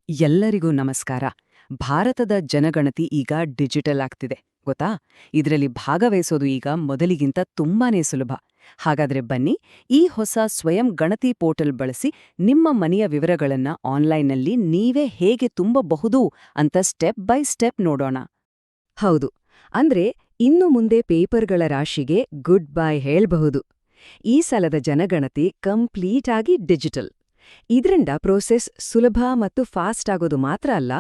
ಎಲ್ಲರಿಗೂ ನಮಸ್ಕಾರ. ಭಾರತದ ಜನಗಣತಿ ಈಗ ಡಿಜಿಟಲ್ ಆಗ್ತಿದೆ ಗೊತ್ತಾ? ಇದರಲ್ಲಿ ಭಾಗವಹಿಸೋದು ಈಗ ಮೊದಲಿಗಿಂತ ತುಂಬಾನೇ ಸುಲಭ. ಹಾಗಾದ್ರೆ ಬನ್ನಿ, ಈ ಹೊಸ ಸ್ವಯಂ ಗಣತಿ ಪೋರ್ಟಲ್ ಬಳಸಿ ನಿಮ್ಮ ಮನೆಯ ವಿವರಗಳನ್ನ ಆನ್ಲೈನ್ನಲ್ಲಿ ನೀವೇ ಹೇಗೆ ತುಂಬಬಹುದು ಅಂತ ಸ್ಟೆಪ್ ಬೈ ಸ್ಟೆಪ್ ನೋಡೋಣ. ಹೌದು, ಅಂದ್ರೆ ಇನ್ನು ಮುಂದೆ ಪೇಪರ್ಗಳ ರಾಶಿಗೆ ಗುಡ್ ಬೈ ಹೇಳ್ಬಹುದು. ಈ ಸಲದ ಜನಗಣತಿ ಕಂಪ್ಲೀಟ್ ಆಗಿ ಡಿಜಿಟಲ್. ಇದ್ರಿಂದ ಪ್ರೋಸೆಸ್ ಸುಲಭ ಮತ್ತು ಫಾಸ್ಟ್ ಆಗೋದು ಮಾತ್ರ ಅಲ್ಲ,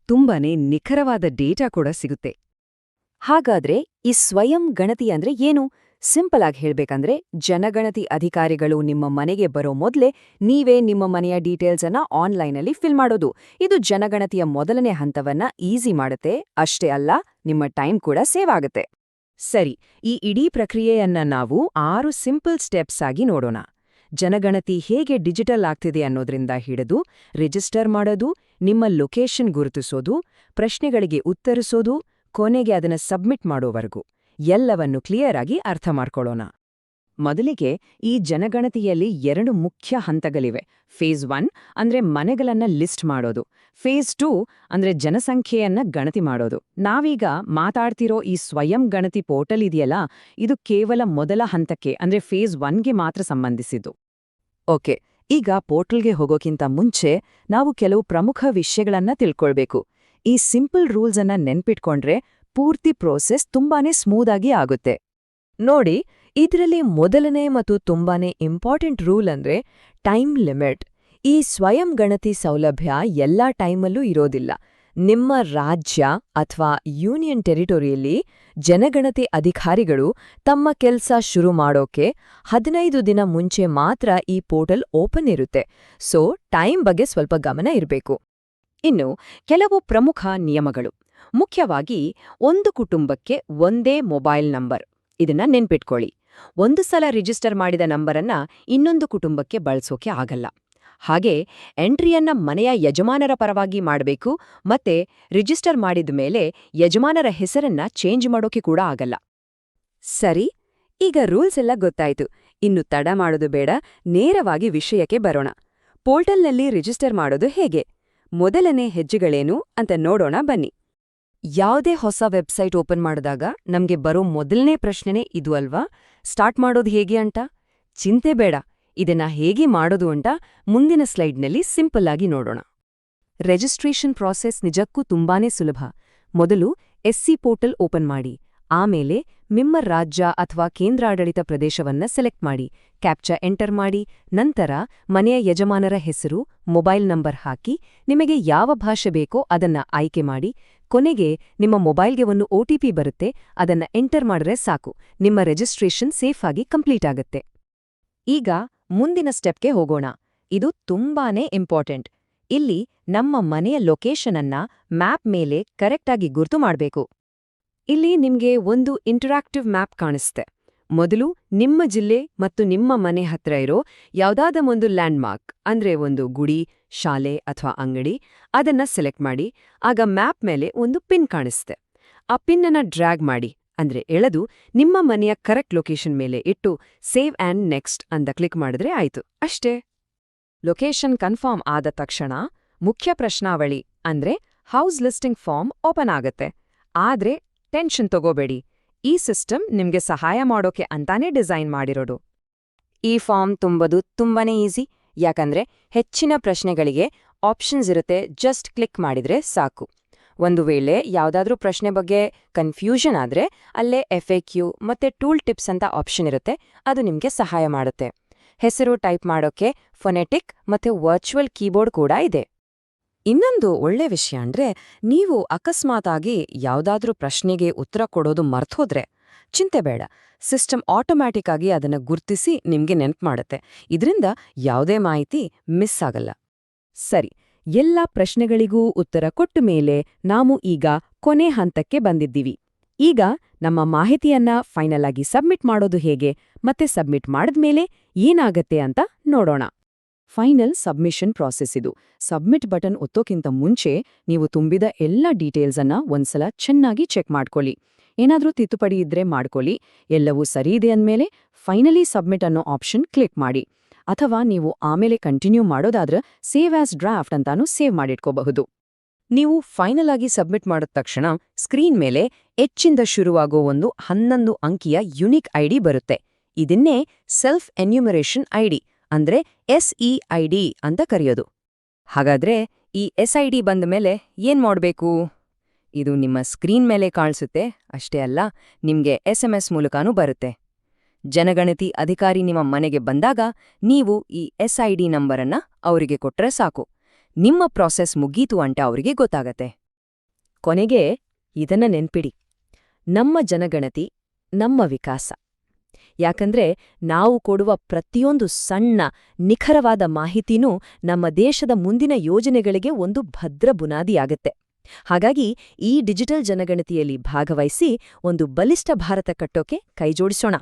ತುಂಬಾನೇ ನಿಖರವಾದ ಡೇಟಾ ಕೂಡ ಸಿಗುತ್ತೆ. ಹಾಗಾದ್ರೆ ಈ ಸ್ವಯಂ ಗಣತಿ ಅಂದ್ರೆ ಏನು? ಸಿಂಪಲ್ ಆಗಿ ಹೇಳ್ಬೇಕಂದ್ರೆ, ಜನಗಣತಿ ಅಧಿಕಾರಿಗಳು ನಿಮ್ಮ ಮನೆಗೆ ಬರೋ ಮೊದ್ಲೇ ನೀವೇ ನಿಮ್ಮ ಮನೆಯ ಡೀಟೇಲ್ಸ್ ಅನ್ನ ಆನ್ಲೈನಲ್ಲಿ ಫಿಲ್ ಮಾಡೋದು. ಇದು ಜನಗಣತಿಯ ಮೊದಲನೇ ಹಂತವನ್ನ ಈಸಿ ಮಾಡುತ್ತೆ. ಅಷ್ಟೇ ಅಲ್ಲ, ನಿಮ್ಮ ಟೈಮ್ ಕೂಡ ಸೇವ್ ಆಗುತ್ತೆ. ಸರಿ, ಈ ಇಡೀ ಪ್ರಕ್ರಿಯೆಯನ್ನ ನಾವು 6 ಸಿಂಪಲ್ ಸ್ಟೆಪ್ಸ್ ಆಗಿ ನೋಡೋಣ. ಜನಗಣತಿ ಹೇಗೆ ಡಿಜಿಟಲ್ ಆಗ್ತಿದೆ ಅನ್ನೋದ್ರಿಂದ ಹಿಡಿದು ರಿಜಿಸ್ಟರ್ ಮಾಡೋದು, ನಿಮ್ಮ ಲೊಕೇಶನ್ ಗುರುತಿಸೋದು, ಪ್ರಶ್ನೆಗಳಿಗೆ ಉತ್ತರಿಸೋದು, ಕೊನೆಗೆ ಅದನ್ನ ಸಬ್ಮಿಟ್ ಮಾಡೋವರೆಗೂ ಎಲ್ಲವನ್ನು ಕ್ಲಿಯರ್ ಆಗಿ ಅರ್ಥ ಮಾಡ್ಕೊಳ್ಳೋಣ. ಮೊದಲಿಗೆ ಈ ಜನಗಣತಿಯಲ್ಲಿ 2 ಮುಖ್ಯ ಹಂತಗಳಿವೆ. ಫೇಸ್ 1 ಅಂದ್ರೆ ಮನೆಗಳನ್ನ ಲಿಸ್ಟ್ ಮಾಡೋದು, ಫೇಸ್ 2 ಅಂದ್ರೆ ಜನಸಂಖ್ಯೆಯನ್ನ ಗಣತಿ ಮಾಡೋದು. ನಾವೀಗ ಮಾತಾಡ್ತಿರೋ ಈ ಸ್ವಯಂ ಗಣತಿ ಪೋರ್ಟಲ್ ಇದೆಯಲ್ಲ, ಇದು ಕೇವಲ ಮೊದಲ ಹಂತಕ್ಕೆ ಅಂದ್ರೆ ಫೇಸ್ 1ಗೆ ಮಾತ್ರ ಸಂಬಂಧಿಸಿದ್ದು. ಓಕೆ, ಈಗ ಪೋರ್ಟಲ್ಗೆ ಹೋಗೋಕ್ಕಿಂತ ಮುಂಚೆ ನಾವು ಕೆಲವು ಪ್ರಮುಖ ವಿಷಯಗಳನ್ನ ತಿಳ್ಕೊಳ್ಬೇಕು. ಈ ಸಿಂಪಲ್ ರೂಲ್ಸ್ ಅನ್ನ ನೆನ್ಪಿಟ್ಕೊಂಡ್ರೆ ಪೂರ್ತಿ ಪ್ರೋಸೆಸ್ ತುಂಬಾನೇ ಸ್ಮೂತ್ ಆಗಿ ಆಗುತ್ತೆ. ನೋಡಿ, ಇದರಲ್ಲಿ ಮೊದಲನೇ ಮತ್ತು ತುಂಬಾನೇ ಇಂಪಾರ್ಟೆಂಟ್ ರೂಲ್ ಅಂದ್ರೆ ಟೈಮ್ ಲಿಮಿಟ್. ಈ ಸ್ವಯಂ ಗಣತಿ ಸೌಲಭ್ಯ ಎಲ್ಲಾ ಟೈಮಲ್ಲೂ ಇರೋದಿಲ್ಲ. ನಿಮ್ಮ ರಾಜ್ಯ ಅಥವಾ ಯೂನಿಯನ್ ಟೆರಿಟೊರಿಯಲ್ಲಿ ಜನಗಣತಿ ಅಧಿಕಾರಿಗಳು ತಮ್ಮ ಕೆಲ್ಸ ಶುರು ಮಾಡೋಕೆ 15 ದಿನ ಮುಂಚೆ ಮಾತ್ರ ಈ ಪೋರ್ಟಲ್ ಓಪನ್ ಇರುತ್ತೆ. ಸೊ ಟೈಮ್ ಬಗ್ಗೆ ಸ್ವಲ್ಪ ಗಮನ ಇರಬೇಕು. ಇನ್ನು ಕೆಲವು ಪ್ರಮುಖ ನಿಯಮಗಳು. ಮುಖ್ಯವಾಗಿ, ಒಂದು ಕುಟುಂಬಕ್ಕೆ ಒಂದೇ ಮೊಬೈಲ್ ನಂಬರ್. ಇದನ್ನ ನೆನ್ಪಿಟ್ಕೊಳ್ಳಿ. ಒಂದು ಸಲ ರಿಜಿಸ್ಟರ್ ಮಾಡಿದ ನಂಬರನ್ನ ಇನ್ನೊಂದು ಕುಟುಂಬಕ್ಕೆ ಬಳಸೋಕೆ ಆಗಲ್ಲ. ಹಾಗೆ ಎಂಟ್ರಿಯನ್ನ ಮನೆಯ ಯಜಮಾನರ ಪರವಾಗಿ ಮಾಡಬೇಕು, ಮತ್ತೆ ರಿಜಿಸ್ಟರ್ ಮಾಡಿದ ಮೇಲೆ ಯಜಮಾನರ ಹೆಸರನ್ನ ಚೇಂಜ್ ಮಾಡೋಕೆ ಕೂಡ ಆಗಲ್ಲ. ಸರಿ, ಈಗ ರೂಲ್ಸ್ ಎಲ್ಲ ಗೊತ್ತಾಯ್ತು. ಇನ್ನು ತಡ ಮಾಡೋದು ಬೇಡ, ನೇರವಾಗಿ ವಿಷಯಕ್ಕೆ ಬರೋಣ. ಪೋರ್ಟಲ್ನಲ್ಲಿ ರಿಜಿಸ್ಟರ್ ಮಾಡೋದು ಹೇಗೆ? ಮೊದಲನೇ ಹೆಜ್ಜೆಗಳೇನು ಅಂತ ನೋಡೋಣ ಬನ್ನಿ. ಯಾವುದೇ ಹೊಸ ವೆಬ್ಸೈಟ್ ಓಪನ್ ಮಾಡಿದಾಗ ನಮ್ಗೆ ಬರೋ ಮೊದಲನೇ ಪ್ರಶ್ನೆನೇ ಇದು ಅಲ್ವಾ, ಸ್ಟಾರ್ಟ್ ಮಾಡೋದು ಹೇಗೆ ಅಂತ? ಚಿಂತೆ ಬೇಡ, ಇದನ್ನ ಹೇಗೆ ಮಾಡೋದು ಅಂತ ಮುಂದಿನ ಸ್ಲೈಡ್ನಲ್ಲಿ ಸಿಂಪಲ್ ಆಗಿ ನೋಡೋಣ. ರಿಜಿಸ್ಟ್ರೇಷನ್ ಪ್ರಾಸೆಸ್ ನಿಜಕ್ಕೂ ತುಂಬಾನೇ ಸುಲಭ. ಮೊದಲು ಎಸ್ಸಿ ಪೋರ್ಟಲ್ ಓಪನ್ ಮಾಡಿ, ಆಮೇಲೆ ನಿಮ್ಮ ರಾಜ್ಯ ಅಥವಾ ಕೇಂದ್ರಾಡಳಿತ ಪ್ರದೇಶವನ್ನ ಸೆಲೆಕ್ಟ್ ಮಾಡಿ, ಕ್ಯಾಪ್ಚಾ ಎಂಟರ್ ಮಾಡಿ, ನಂತರ ಮನೆಯ ಯಜಮಾನರ ಹೆಸರು, ಮೊಬೈಲ್ ನಂಬರ್ ಹಾಕಿ, ನಿಮಗೆ ಯಾವ ಭಾಷೆ ಬೇಕೋ ಅದನ್ನ ಆಯ್ಕೆ ಮಾಡಿ, ಕೊನೆಗೆ ನಿಮ್ಮ ಮೊಬೈಲ್ಗೆ ಒಂದು OTP ಬರುತ್ತೆ, ಅದನ್ನ ಎಂಟರ್ ಮಾಡಿದ್ರೆ ಸಾಕು, ನಿಮ್ಮ ರಿಜಿಸ್ಟ್ರೇಷನ್ ಸೇಫ್ ಆಗಿ ಕಂಪ್ಲೀಟ್ ಆಗುತ್ತೆ. ಈಗ ಮುಂದಿನ ಸ್ಟೆಪ್ಗೆ ಹೋಗೋಣ. ಇದು ತುಂಬಾನೇ ಇಂಪಾರ್ಟೆಂಟ್. ಇಲ್ಲಿ ನಮ್ಮ ಮನೆಯ ಲೊಕೇಶನ್ ಅನ್ನ ಮ್ಯಾಪ್ ಮೇಲೆ ಕರೆಕ್ಟಾಗಿ ಗುರ್ತು ಮಾಡಬೇಕು. ಇಲ್ಲಿ ನಿಮ್ಗೆ ಒಂದು ಇಂಟರಾಕ್ಟಿವ್ ಮ್ಯಾಪ್ ಕಾಣಿಸ್ತೆ. ಮೊದಲು ನಿಮ್ಮ ಜಿಲ್ಲೆ ಮತ್ತು ನಿಮ್ಮ ಮನೆ ಹತ್ರ ಇರೋ ಯಾವುದಾದ ಒಂದು ಲ್ಯಾಂಡ್ಮಾರ್ಕ್, ಅಂದ್ರೆ ಒಂದು ಗುಡಿ, ಶಾಲೆ ಅಥವಾ ಅಂಗಡಿ, ಅದನ್ನ ಸೆಲೆಕ್ಟ್ ಮಾಡಿ. ಆಗ ಮ್ಯಾಪ್ ಮೇಲೆ ಒಂದು ಪಿನ್ ಕಾಣಿಸ್ತೆ. ಆ ಪಿನ್ ಅನ್ನ ಡ್ರ್ಯಾಗ್ ಮಾಡಿ, ಅಂದ್ರೆ ಎಳೆದು ನಿಮ್ಮ ಮನೆಯ ಕರೆಕ್ಟ್ ಲೊಕೇಶನ್ ಮೇಲೆ ಇಟ್ಟು ಸೇವ್ ಆ್ಯಂಡ್ ನೆಕ್ಸ್ಟ್ ಅಂತ ಕ್ಲಿಕ್ ಮಾಡಿದ್ರೆ ಆಯ್ತು, ಅಷ್ಟೇ. ಲೊಕೇಶನ್ ಕನ್ಫರ್ಮ್ ಆದ ತಕ್ಷಣ ಮುಖ್ಯ ಪ್ರಶ್ನಾವಳಿ ಅಂದ್ರೆ ಹೌಸ್ ಲಿಸ್ಟಿಂಗ್ ಫಾರ್ಮ್ ಓಪನ್ ಆಗತ್ತೆ. ಆದ್ರೆ ಟೆನ್ಷನ್ ತಗೋಬೇಡಿ, ಈ ಸಿಸ್ಟಮ್ ನಿಮ್ಗೆ ಸಹಾಯ ಮಾಡೋಕೆ ಅಂತಾನೇ ಡಿಸೈನ್ ಮಾಡಿರೋದು. ಈ ಫಾರ್ಮ್ ತುಂಬೋದು ತುಂಬಾನೇ ಈಸಿ, ಯಾಕಂದ್ರೆ ಹೆಚ್ಚಿನ ಪ್ರಶ್ನೆಗಳಿಗೆ ಆಪ್ಷನ್ಸ್ ಇರುತ್ತೆ. ಜಸ್ಟ್ ಕ್ಲಿಕ್ ಮಾಡಿದ್ರೆ ಸಾಕು. ಒಂದು ವೇಳೆ ಯಾವುದಾದ್ರೂ ಪ್ರಶ್ನೆ ಬಗ್ಗೆ ಕನ್ಫ್ಯೂಷನ್ ಆದ್ರೆ ಅಲ್ಲೇ FAQ ಮತ್ತೆ ಟೂಲ್ ಟಿಪ್ಸ್ ಅಂತ ಆಪ್ಷನ್ ಇರುತ್ತೆ, ಅದು ನಿಮ್ಗೆ ಸಹಾಯ ಮಾಡುತ್ತೆ. ಹೆಸರು ಟೈಪ್ ಮಾಡೋಕೆ ಫೊನೆಟಿಕ್ ಮತ್ತೆ ವರ್ಚುವಲ್ ಕೀಬೋರ್ಡ್ ಕೂಡ ಇದೆ. ಇನ್ನೊಂದು ಒಳ್ಳೆ ವಿಷಯ ಅಂದ್ರೆ, ನೀವು ಅಕಸ್ಮಾತಾಗಿ ಯಾವುದಾದ್ರೂ ಪ್ರಶ್ನೆಗೆ ಉತ್ತರ ಕೊಡೋದು ಮರ್ತೋದ್ರೆ ಚಿಂತೆ ಬೇಡ, ಸಿಸ್ಟಮ್ ಆಟೋಮ್ಯಾಟಿಕ್ ಆಗಿ ಅದನ್ನ ಗುರ್ತಿಸಿ ನಿಮ್ಗೆ ನೆನ್ಪು ಮಾಡುತ್ತೆ. ಇದರಿಂದ ಯಾವುದೇ ಮಾಹಿತಿ ಮಿಸ್ ಆಗಲ್ಲ. ಸರಿ, ಎಲ್ಲ ಪ್ರಶ್ನೆಗಳಿಗೂ ಉತ್ತರ ಕೊಟ್ಟ ಮೇಲೆ ನಾವು ಈಗ ಕೊನೆ ಹಂತಕ್ಕೆ ಬಂದಿದ್ದೀವಿ. ಈಗ ನಮ್ಮ ಮಾಹಿತಿಯನ್ನ ಫೈನಲ್ ಆಗಿ ಸಬ್ಮಿಟ್ ಮಾಡೋದು ಹೇಗೆ ಮತ್ತೆ ಸಬ್ಮಿಟ್ ಮಾಡಿದ್ಮೇಲೆ ಏನಾಗತ್ತೆ ಅಂತ ನೋಡೋಣ. ಫೈನಲ್ ಸಬ್ಮಿಷನ್ ಪ್ರಾಸೆಸ್ ಇದು. ಸಬ್ಮಿಟ್ ಬಟನ್ ಒತ್ತೋಕ್ಕಿಂತ ಮುಂಚೆ ನೀವು ತುಂಬಿದ ಎಲ್ಲ ಡೀಟೇಲ್ಸ್ ಅನ್ನ ಒಂದ್ಸಲ ಚೆನ್ನಾಗಿ ಚೆಕ್ ಮಾಡ್ಕೊಳ್ಳಿ. ಏನಾದ್ರೂ ತಿದ್ದುಪಡಿ ಇದ್ರೆ ಮಾಡ್ಕೊಳ್ಳಿ. ಎಲ್ಲವೂ ಸರಿ ಇದೆ ಅಂದ್ಮೇಲೆ ಫೈನಲಿ ಸಬ್ಮಿಟ್ ಅನ್ನೋ ಆಪ್ಷನ್ ಕ್ಲಿಕ್ ಮಾಡಿ. ಅಥವಾ ನೀವು ಆಮೇಲೆ ಕಂಟಿನ್ಯೂ ಮಾಡೋದಾದ್ರೆ ಸೇವ್ ಆಸ್ ಡ್ರಾಫ್ಟ್ ಅಂತಾನೂ ಸೇವ್ ಮಾಡಿಟ್ಕೋಬಹುದು. ನೀವು ಫೈನಲ್ ಆಗಿ ಸಬ್ಮಿಟ್ ಮಾಡಿದ ತಕ್ಷಣ ಸ್ಕ್ರೀನ್ ಮೇಲೆ ಎಚ್ಚಿಂದ ಶುರುವಾಗೋ ಒಂದು 11 ಅಂಕಿಯ ಯುನಿಕ್ ಐಡಿ ಬರುತ್ತೆ. ಇದನ್ನೇ ಸೆಲ್ಫ್ ಎನ್ಯುಮರೇಷನ್ ಐಡಿ ಅಂದ್ರೆ SEID ಅಂತ ಕರೆಯೋದು. ಹಾಗಾದ್ರೆ ಈ SID ಬಂದ ಮೇಲೆ ಏನ್ ಮಾಡ್ಬೇಕು? ಇದು ನಿಮ್ಮ ಸ್ಕ್ರೀನ್ ಮೇಲೆ ಕಾಣಿಸುತ್ತೆ ಅಷ್ಟೇ ಅಲ್ಲ, ನಿಮ್ಗೆ SMS ಮೂಲಕನೂ ಬರುತ್ತೆ. ಜನಗಣತಿ ಅಧಿಕಾರಿ ನಿಮ್ಮ ಮನೆಗೆ ಬಂದಾಗ ನೀವು ಈ SID ನಂಬರನ್ನ ಅವರಿಗೆ ಕೊಟ್ರೆ ಸಾಕು, ನಿಮ್ಮ ಪ್ರಾಸೆಸ್ ಮುಗೀತು ಅಂತ ಅವರಿಗೆ ಗೊತ್ತಾಗತ್ತೆ. ಕೊನೆಗೆ ಇದನ್ನ ನೆನ್ಪಿಡಿ, ನಮ್ಮ ಜನಗಣತಿ ನಮ್ಮ ವಿಕಾಸ. ಯಾಕಂದ್ರೆ ನಾವು ಕೊಡುವ ಪ್ರತಿಯೊಂದು ಸಣ್ಣ ನಿಖರವಾದ ಮಾಹಿತಿನೂ ನಮ್ಮ ದೇಶದ ಮುಂದಿನ ಯೋಜನೆಗಳಿಗೆ ಒಂದು ಭದ್ರ ಬುನಾದಿಯಾಗತ್ತೆ. ಹಾಗಾಗಿ ಈ ಡಿಜಿಟಲ್ ಜನಗಣತಿಯಲ್ಲಿ ಭಾಗವಹಿಸಿ ಒಂದು ಬಲಿಷ್ಠ ಭಾರತ ಕಟ್ಟೋಕೆ ಕೈಜೋಡಿಸೋಣ.